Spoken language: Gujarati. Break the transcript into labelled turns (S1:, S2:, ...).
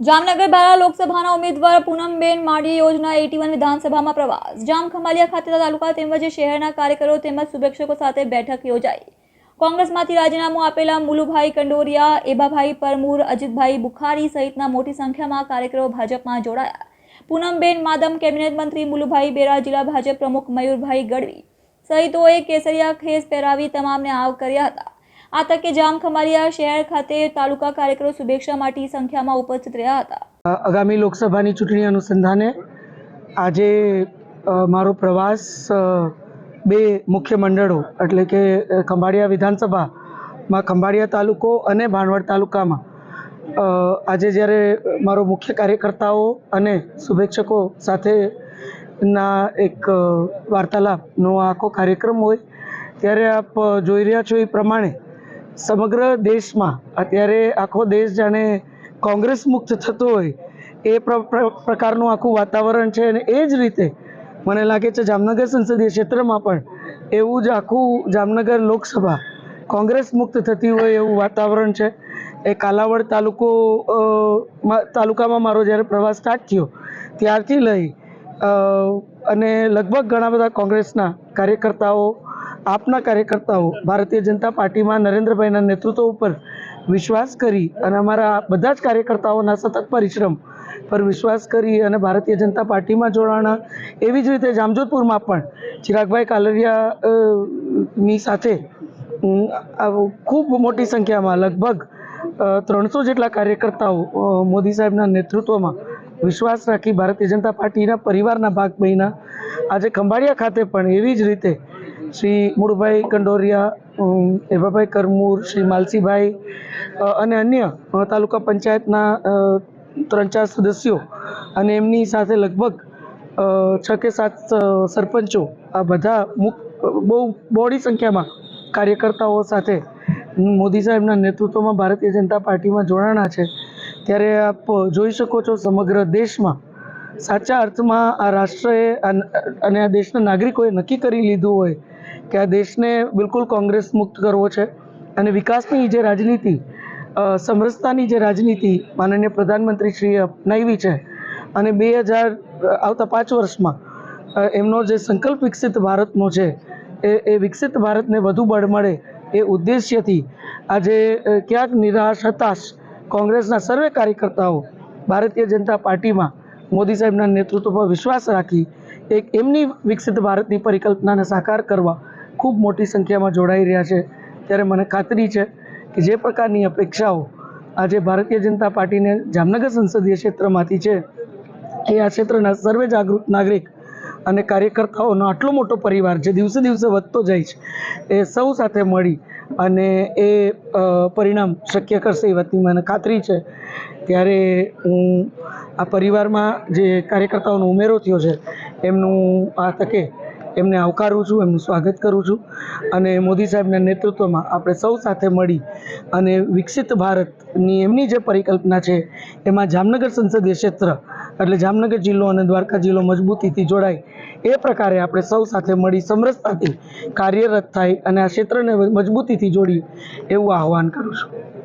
S1: જામનગર બારા લોકસભાના ઉમેદવાર પૂનમબેન માળી યોજના 81 વિધાનસભામાં પ્રવાસ જામખંભાળિયા ખાતે તાલુકા તેમજ શહેરના કાર્યકરો તેમજ શુભેચ્છકો સાથે બેઠક યોજાઈ। કોંગ્રેસમાંથી રાજીનામું આપેલા મુલુભાઈ કંડોરિયા, એબાભાઈ પરમૂર, અજીતભાઈ બુખારી સહિતના મોટી સંખ્યામાં કાર્યકરો ભાજપમાં જોડાયા। પૂનમબેન માદમ, કેબિનેટ મંત્રી મુલુભાઈ બેરા, જિલ્લા ભાજપ પ્રમુખ મયુરભાઈ ગઢવી સહિતોએ કેસરિયા ખેસ પહેરાવી તમામને આવકાર્યા હતા। આ તકે જામખંભાળિયા શહેર ખાતે તાલુકા કાર્યકરો શુભેચ્છા માટે સંખ્યામાં ઉપસ્થિત રહ્યા હતા।
S2: આગામી લોકસભાની ચૂંટણી અનુસંધાને આજે મારો પ્રવાસ બે મુખ્ય મંડળો એટલે કે ખંભાળિયા વિધાનસભામાં ખંભાળિયા તાલુકો અને ભાણવડ તાલુકામાં આજે જ્યારે મારો મુખ્ય કાર્યકર્તાઓ અને શુભેચ્છકો સાથેના એક વાર્તાલાપનો આખો કાર્યક્રમ હોય ત્યારે આપ જોઈ રહ્યા છો એ પ્રમાણે સમગ્ર દેશમાં અત્યારે આખો દેશ જાણે કોંગ્રેસ મુક્ત થતો હોય એ પ્રકારનું આખું વાતાવરણ છે અને એ જ રીતે મને લાગે છે જામનગર સંસદીય ક્ષેત્રમાં પણ એવું જ આખું જામનગર લોકસભા કોંગ્રેસ મુક્ત થતી હોય એવું વાતાવરણ છે। એ કાલાવડ તાલુકામાં મારો જ્યારે પ્રવાસ સ્ટાર્ટ થયો ત્યારથી લઈ અને લગભગ ઘણા બધા કોંગ્રેસના કાર્યકર્તાઓ, આપના કાર્યકર્તાઓ ભારતીય જનતા પાર્ટીમાં નરેન્દ્રભાઈના નેતૃત્વ ઉપર વિશ્વાસ કરી અને અમારા બધા જ કાર્યકર્તાઓના સતત પરિશ્રમ પર વિશ્વાસ કરી અને ભારતીય જનતા પાર્ટીમાં જોડાણા। એવી જ રીતે જામજોધપુરમાં પણ ચિરાગભાઈ કાલરિયાની સાથે ખૂબ મોટી સંખ્યામાં લગભગ 300 જેટલા કાર્યકર્તાઓ મોદી સાહેબના નેતૃત્વમાં વિશ્વાસ રાખી ભારતીય જનતા પાર્ટીના પરિવારના ભાગ બન્યા। આજે ખંભાળિયા ખાતે પણ એવી જ રીતે શ્રી મુળભાઈ કંડોરિયા, એબાભાઈ કરમૂર, શ્રી માલસીભાઈ અને અન્ય તાલુકા પંચાયતના 3-4 સદસ્યો અને એમની સાથે લગભગ 6 કે 7 સરપંચો આ બધા બહુ બહોળી સંખ્યામાં કાર્યકર્તાઓ સાથે મોદી સાહેબના નેતૃત્વમાં ભારતીય જનતા પાર્ટીમાં જોડાણા છે। ત્યારે આપ જોઈ શકો છો સમગ્ર દેશમાં સાચા અર્થમાં આ રાષ્ટ્રએ અને આ દેશના નાગરિકોએ નક્કી કરી લીધું હોય કે આ દેશને બિલકુલ કોંગ્રેસ મુક્ત કરવો છે અને વિકાસની જે રાજનીતિ, સમરસતાની જે રાજનીતિ માનનીય પ્રધાનમંત્રીશ્રીએ અપનાવી છે અને 2000 આવતા 5 વર્ષમાં એમનો જે સંકલ્પ વિકસિત ભારતનો છે એ વિકસિત ભારતને વધુ બળ મળે એ ઉદ્દેશ્યથી આજે ક્યાંક નિરાશ, હતાશ કોંગ્રેસના સર્વે કાર્યકર્તાઓ ભારતીય જનતા પાર્ટીમાં મોદી સાહેબના નેતૃત્વ પર વિશ્વાસ રાખી એક એમની વિકસિત ભારતની પરિકલ્પનાને સાકાર કરવા ખૂબ મોટી સંખ્યામાં જોડાઈ રહ્યા છે। ત્યારે મને ખાતરી છે કે જે પ્રકારની અપેક્ષાઓ આજે ભારતીય જનતા પાર્ટીને જામનગર સંસદીય ક્ષેત્રમાંથી છે એ આ ક્ષેત્રના સર્વે જાગૃત નાગરિક અને કાર્યકર્તાઓનો આટલો મોટો પરિવાર જે દિવસે દિવસે વધતો જાય છે એ સૌ સાથે મળી અને એ પરિણામ શક્ય કરશે એ વાતની મને ખાતરી છે। ત્યારે હું આ પરિવારમાં જે કાર્યકર્તાઓનો ઉમેરો થયો છે એમનું આ તકે એમને આવકારું છું, એમનું સ્વાગત કરું છું અને મોદી સાહેબના નેતૃત્વમાં આપણે સૌ સાથે મળી અને વિકસિત ભારતની એમની જે પરિકલ્પના છે એમાં જામનગર સંસદીય ક્ષેત્ર એટલે જામનગર જિલ્લો અને દ્વારકા જિલ્લો મજબૂતીથી જોડાય એ પ્રકારે આપણે સૌ સાથે મળી સમરસતાથી કાર્યરત થાય અને આ ક્ષેત્રને મજબૂતીથી જોડી એવું આહ્વાન કરું છું।